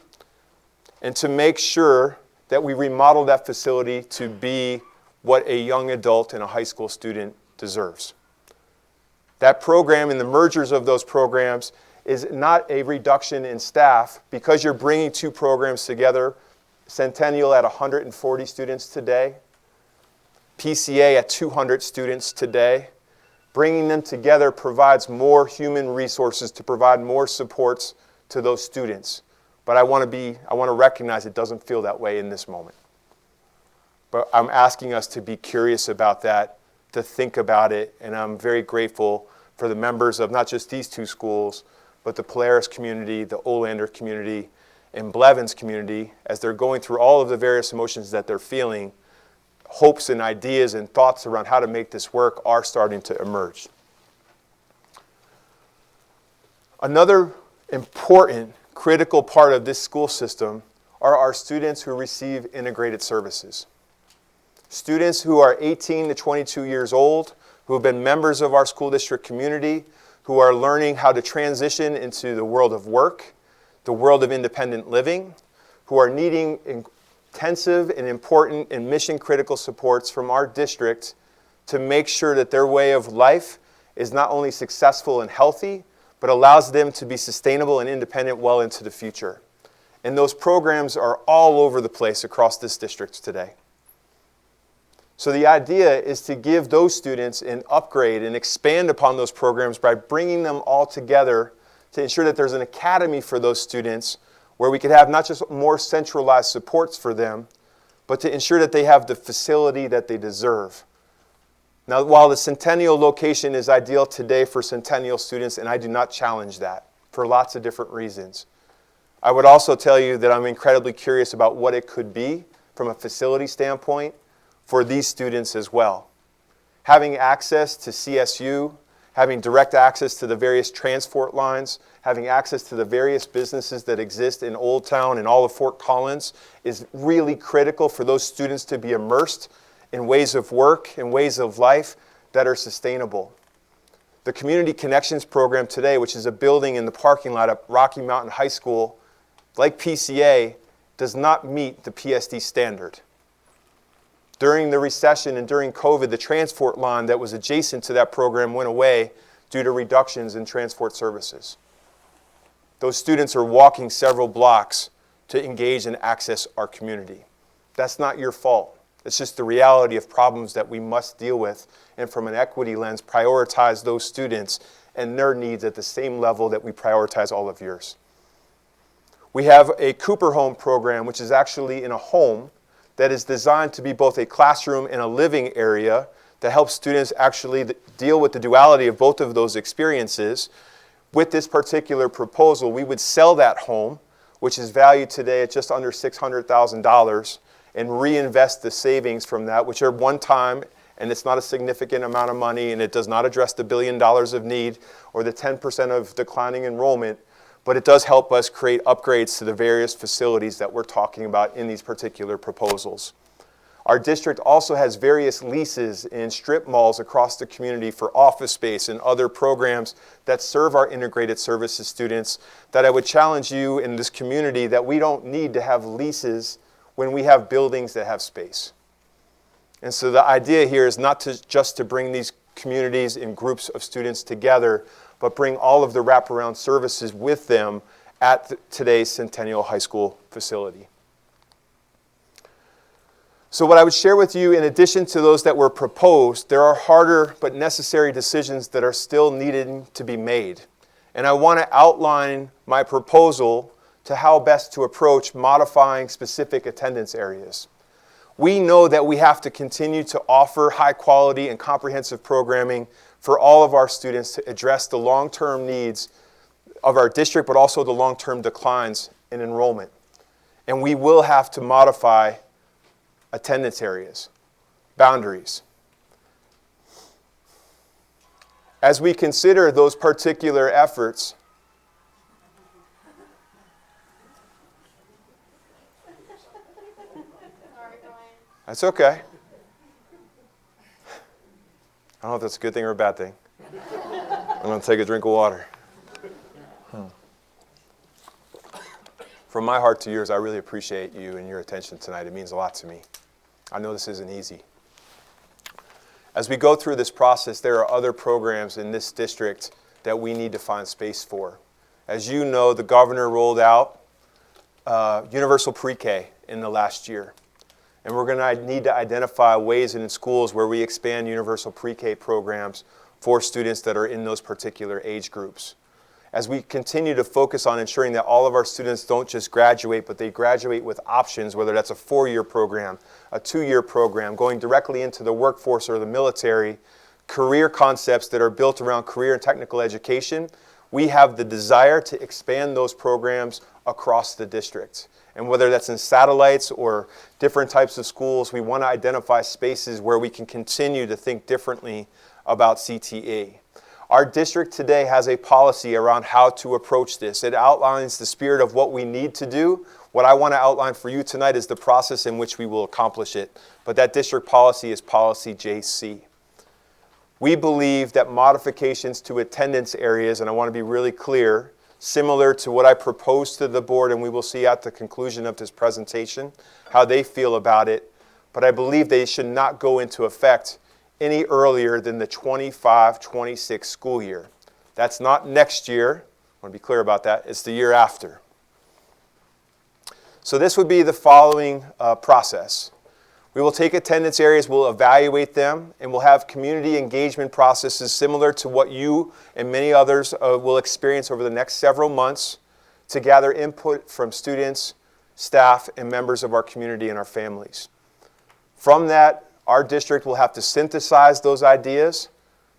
and to make sure that we remodel that facility to be what a young adult and a high school student deserves. That program and the mergers of those programs is not a reduction in staff because you're bringing two programs together. Centennial at 140 students today, PCA at 200 students today. Bringing them together provides more human resources to provide more supports to those students. But I want to recognize it doesn't feel that way in this moment. But I'm asking us to be curious about that, to think about it, and I'm very grateful for the members of not just these two schools, but the Polaris community, the Olander community, and Blevins community, as they're going through all of the various emotions that they're feeling, hopes and ideas and thoughts around how to make this work are starting to emerge. Another important, critical part of this school system are our students who receive integrated services. Students who are 18 to 22 years old, who have been members of our school district community, who are learning how to transition into the world of work, the world of independent living, who are needing intensive and important and mission-critical supports from our district to make sure that their way of life is not only successful and healthy, but allows them to be sustainable and independent well into the future. And those programs are all over the place across this district today. So the idea is to give those students an upgrade and expand upon those programs by bringing them all together to ensure that there's an academy for those students where we could have not just more centralized supports for them, but to ensure that they have the facility that they deserve. Now, while the Centennial location is ideal today for Centennial students, and I do not challenge that for lots of different reasons, I would also tell you that I'm incredibly curious about what it could be from a facility standpoint for these students as well. Having access to CSU, having direct access to the various transport lines, having access to the various businesses that exist in Old Town and all of Fort Collins is really critical for those students to be immersed in ways of work and ways of life that are sustainable. The Community Connections program today, which is a building in the parking lot at Rocky Mountain High School, like PCA, does not meet the PSD standard. During the recession and during COVID, the transport line that was adjacent to that program went away due to reductions in transport services. Those students are walking several blocks to engage and access our community. That's not your fault. It's just the reality of problems that we must deal with, and from an equity lens, prioritize those students and their needs at the same level that we prioritize all of yours. We have a Cooper Home program, which is actually in a home that is designed to be both a classroom and a living area to help students actually deal with the duality of both of those experiences. With this particular proposal, we would sell that home, which is valued today at just under $600,000, and reinvest the savings from that, which are one time, and it's not a significant amount of money, and it does not address the $1 billion of need or the 10% of declining enrollment, but it does help us create upgrades to the various facilities that we're talking about in these particular proposals. Our district also has various leases in strip malls across the community for office space and other programs that serve our integrated services students, that I would challenge you in this community that we don't need to have leases when we have buildings that have space. And so the idea here is not just to bring these communities and groups of students together, but bring all of the wraparound services with them at today's Centennial High School facility. So what I would share with you, in addition to those that were proposed, there are harder but necessary decisions that are still needed to be made. And I want to outline my proposal to how best to approach modifying specific attendance areas. We know that we have to continue to offer high quality and comprehensive programming for all of our students to address the long-term needs of our district, but also the long-term declines in enrollment. And we will have to modify attendance areas, boundaries. As we consider those particular efforts, that's okay. I don't know if that's a good thing or a bad thing. I'm going to take a drink of water. From my heart to yours, I really appreciate you and your attention tonight. It means a lot to me. I know this isn't easy. As we go through this process, there are other programs in this district that we need to find space for. As you know, the governor rolled out universal pre-K in the last year. And we're going to need to identify ways in schools where we expand universal pre-K programs for students that are in those particular age groups. As we continue to focus on ensuring that all of our students don't just graduate, but they graduate with options, whether that's a 4-year program, a 2-year program, going directly into the workforce or the military, career concepts that are built around career and technical education, we have the desire to expand those programs across the district. And whether that's in satellites or different types of schools, we want to identify spaces where we can continue to think differently about CTE. Our district today has a policy around how to approach this. It outlines the spirit of what we need to do. What I want to outline for you tonight is the process in which we will accomplish it. But that district policy is policy JC. We believe that modifications to attendance areas, and I want to be really clear, similar to what I proposed to the board, and we will see at the conclusion of this presentation how they feel about it, but I believe they should not go into effect any earlier than the 25-26 school year. That's not next year. I want to be clear about that. It's the year after. So this would be the following process. We will take attendance areas, we'll evaluate them, and we'll have community engagement processes similar to what you and many others will experience over the next several months to gather input from students, staff, and members of our community and our families. From that, our district will have to synthesize those ideas,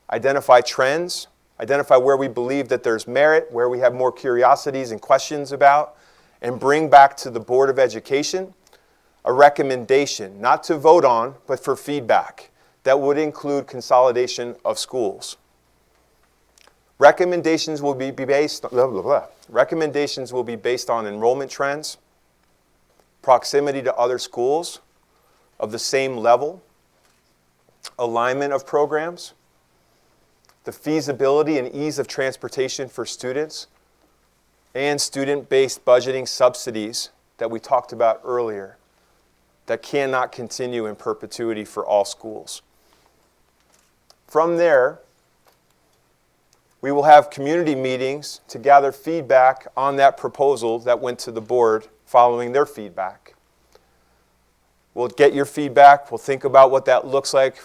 identify trends, identify where we believe that there's merit, where we have more curiosities and questions about, and bring back to the Board of Education a recommendation, not to vote on, but for feedback, that would include consolidation of schools. Recommendations will be based on enrollment trends, proximity to other schools of the same level, alignment of programs, the feasibility and ease of transportation for students, and student-based budgeting subsidies that we talked about earlier that cannot continue in perpetuity for all schools. From there, we will have community meetings to gather feedback on that proposal that went to the board following their feedback. We'll get your feedback. We'll think about what that looks like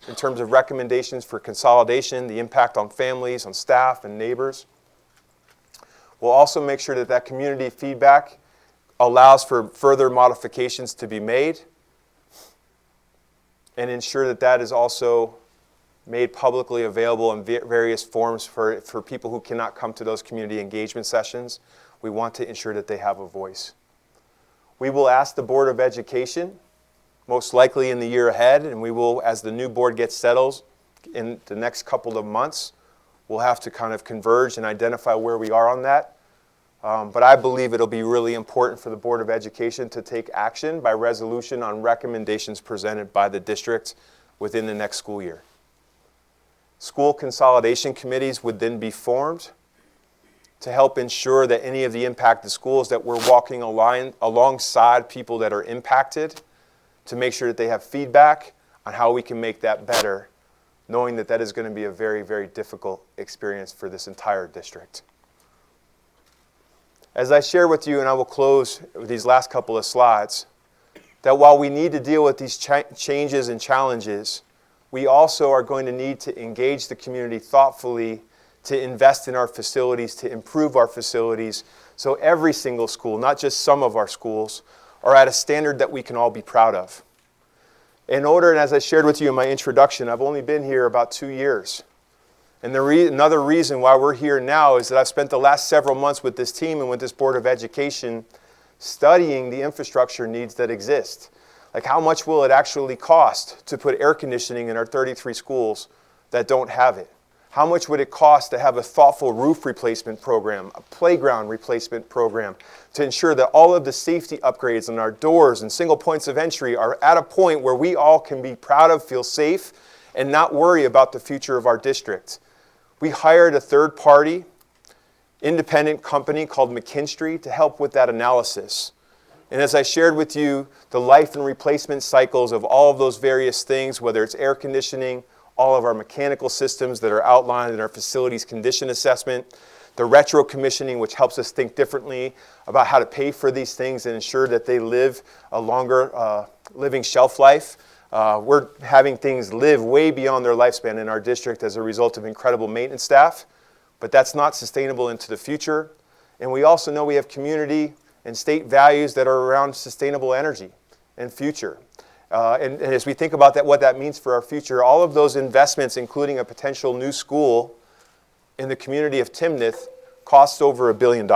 in terms of recommendations for consolidation, the impact on families, on staff, and neighbors. We'll also make sure that that community feedback allows for further modifications to be made and ensure that that is also made publicly available in various forms for people who cannot come to those community engagement sessions. We want to ensure that they have a voice. We will ask the Board of Education, most likely in the year ahead, and we will, as the new board gets settled in the next couple of months, we'll have to kind of converge and identify where we are on that. But I believe it'll be really important for the Board of Education to take action by resolution on recommendations presented by the district within the next school year. School consolidation committees would then be formed to help ensure that any of the impacted schools, that we're walking alongside people that are impacted, to make sure that they have feedback on how we can make that better, knowing that that is going to be a very, very difficult experience for this entire district. As I share with you, and I will close with these last couple of slides, that while we need to deal with these changes and challenges, we also are going to need to engage the community thoughtfully, to invest in our facilities, to improve our facilities, so every single school, not just some of our schools, are at a standard that we can all be proud of. In order, and as I shared with you in my introduction, I've only been here about 2 years. And another reason why we're here now is that I've spent the last several months with this team and with this Board of Education studying the infrastructure needs that exist. Like, how much will it actually cost to put air conditioning in our 33 schools that don't have it? How much would it cost to have a thoughtful roof replacement program, a playground replacement program, to ensure that all of the safety upgrades on our doors and single points of entry are at a point where we all can be proud of, feel safe, and not worry about the future of our district? We hired a third-party independent company called McKinstry to help with that analysis. And as I shared with you, the life and replacement cycles of all of those various things, whether it's air conditioning, all of our mechanical systems that are outlined in our facilities condition assessment, the retro commissioning, which helps us think differently about how to pay for these things and ensure that they live a longer living shelf life. We're having things live way beyond their lifespan in our district as a result of incredible maintenance staff, but that's not sustainable into the future. And we also know we have community and state values that are around sustainable energy and future. And as we think about that, what that means for our future, all of those investments, including a potential new school in the community of Timnath, costs over $1 billion.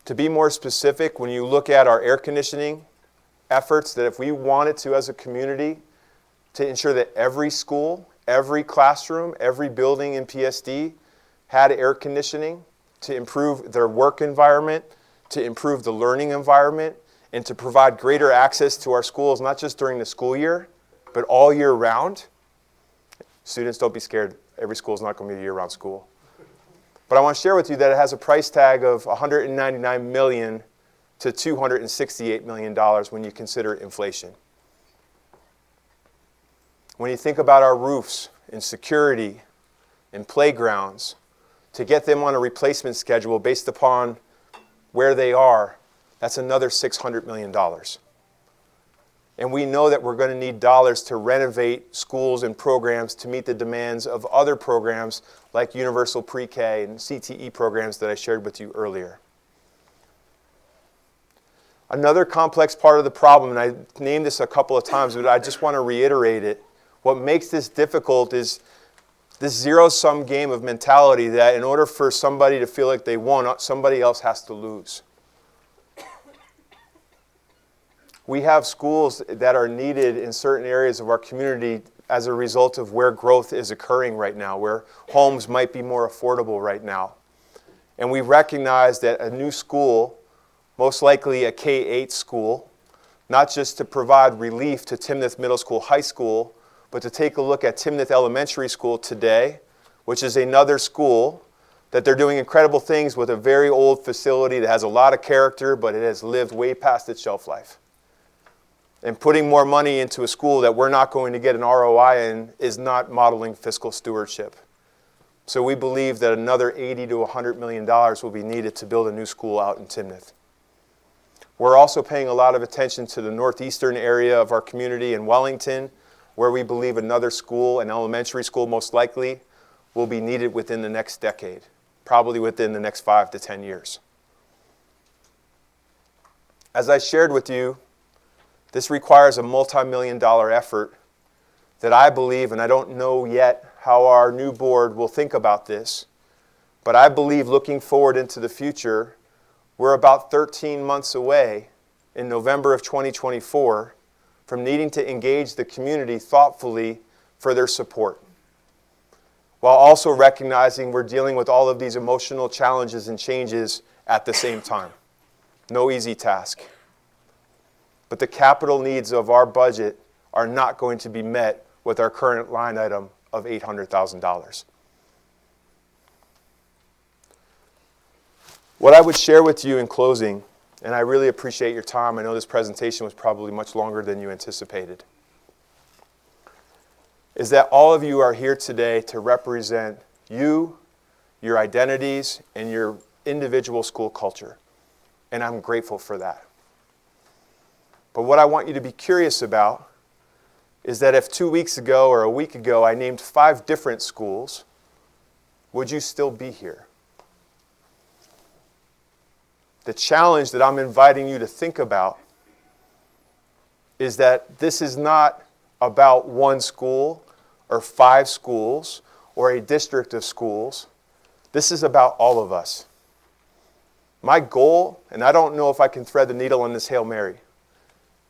To be more specific, when you look at our air conditioning efforts, that if we wanted to, as a community, to ensure that every school, every classroom, every building in PSD had air conditioning to improve their work environment, to improve the learning environment, and to provide greater access to our schools, not just during the school year, but all year round. Students, don't be scared. Every school is not going to be a year-round school. But I want to share with you that it has a price tag of $199 million to $268 million when you consider inflation. When you think about our roofs and security and playgrounds, to get them on a replacement schedule based upon where they are, that's another $600 million. And we know that we're going to need dollars to renovate schools and programs to meet the demands of other programs like universal pre-K and CTE programs that I shared with you earlier. Another complex part of the problem, and I named this a couple of times, but I just want to reiterate it, what makes this difficult is this zero-sum game of mentality that in order for somebody to feel like they won, somebody else has to lose. We have schools that are needed in certain areas of our community as a result of where growth is occurring right now, where homes might be more affordable right now. And we recognize that a new school, most likely a K-8 school, not just to provide relief to Timnath Middle School, High School, but to take a look at Timnath Elementary School today, which is another school that they're doing incredible things with, a very old facility that has a lot of character, but it has lived way past its shelf life. And putting more money into a school that we're not going to get an ROI in is not modeling fiscal stewardship. So we believe that another $80 to $100 million will be needed to build a new school out in Timnath. We're also paying a lot of attention to the northeastern area of our community in Wellington, where we believe another school, an elementary school most likely, will be needed within the next decade, probably within the next 5 to 10 years. As I shared with you, this requires a multi-million-dollar effort that I believe, and I don't know yet how our new board will think about this, but I believe looking forward into the future, we're about 13 months away in November of 2024 from needing to engage the community thoughtfully for their support, while also recognizing we're dealing with all of these emotional challenges and changes at the same time. No easy task. But the capital needs of our budget are not going to be met with our current line item of $800,000. What I would share with you in closing, and I really appreciate your time. I know this presentation was probably much longer than you anticipated, is that all of you are here today to represent you, your identities, and your individual school culture. And I'm grateful for that. But what I want you to be curious about is that if 2 weeks ago or a week ago I named 5 different schools, would you still be here? The challenge that I'm inviting you to think about is that this is not about one school or 5 schools or a district of schools. This is about all of us. My goal, and I don't know if I can thread the needle on this Hail Mary,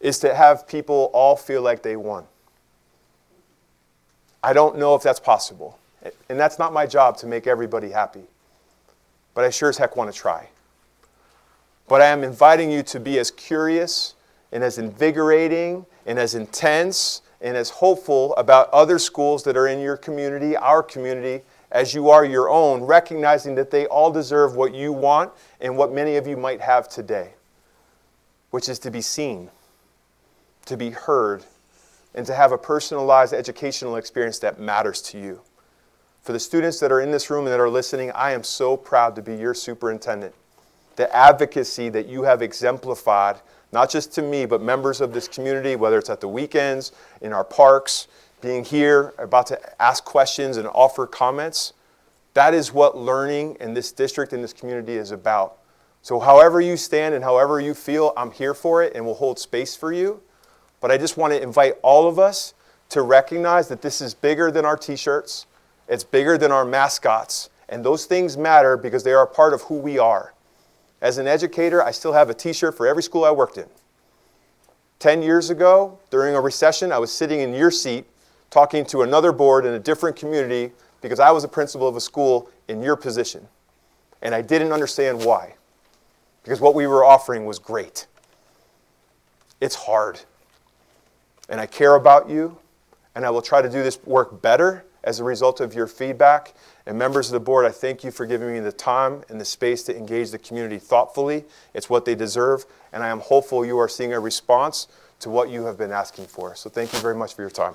is to have people all feel like they won. I don't know if that's possible. And that's not my job to make everybody happy. But I sure as heck want to try. But I am inviting you to be as curious and as invigorating and as intense and as hopeful about other schools that are in your community, our community, as you are your own, recognizing that they all deserve what you want and what many of you might have today, which is to be seen, to be heard, and to have a personalized educational experience that matters to you. For the students that are in this room and that are listening, I am so proud to be your superintendent. The advocacy that you have exemplified, not just to me, but members of this community, whether it's at the weekends, in our parks, being here, about to ask questions and offer comments, that is what learning in this district, in this community is about. So however you stand and however you feel, I'm here for it and will hold space for you. But I just want to invite all of us to recognize that this is bigger than our t-shirts. It's bigger than our mascots. And those things matter because they are a part of who we are. As an educator, I still have a t-shirt for every school I worked in. 10 years ago, during a recession, I was sitting in your seat talking to another board in a different community because I was a principal of a school in your position. And I didn't understand why. Because what we were offering was great. It's hard. And I care about you, and I will try to do this work better as a result of your feedback. And members of the board, I thank you for giving me the time and the space to engage the community thoughtfully. It's what they deserve, and I am hopeful you are seeing a response to what you have been asking for. So thank you very much for your time.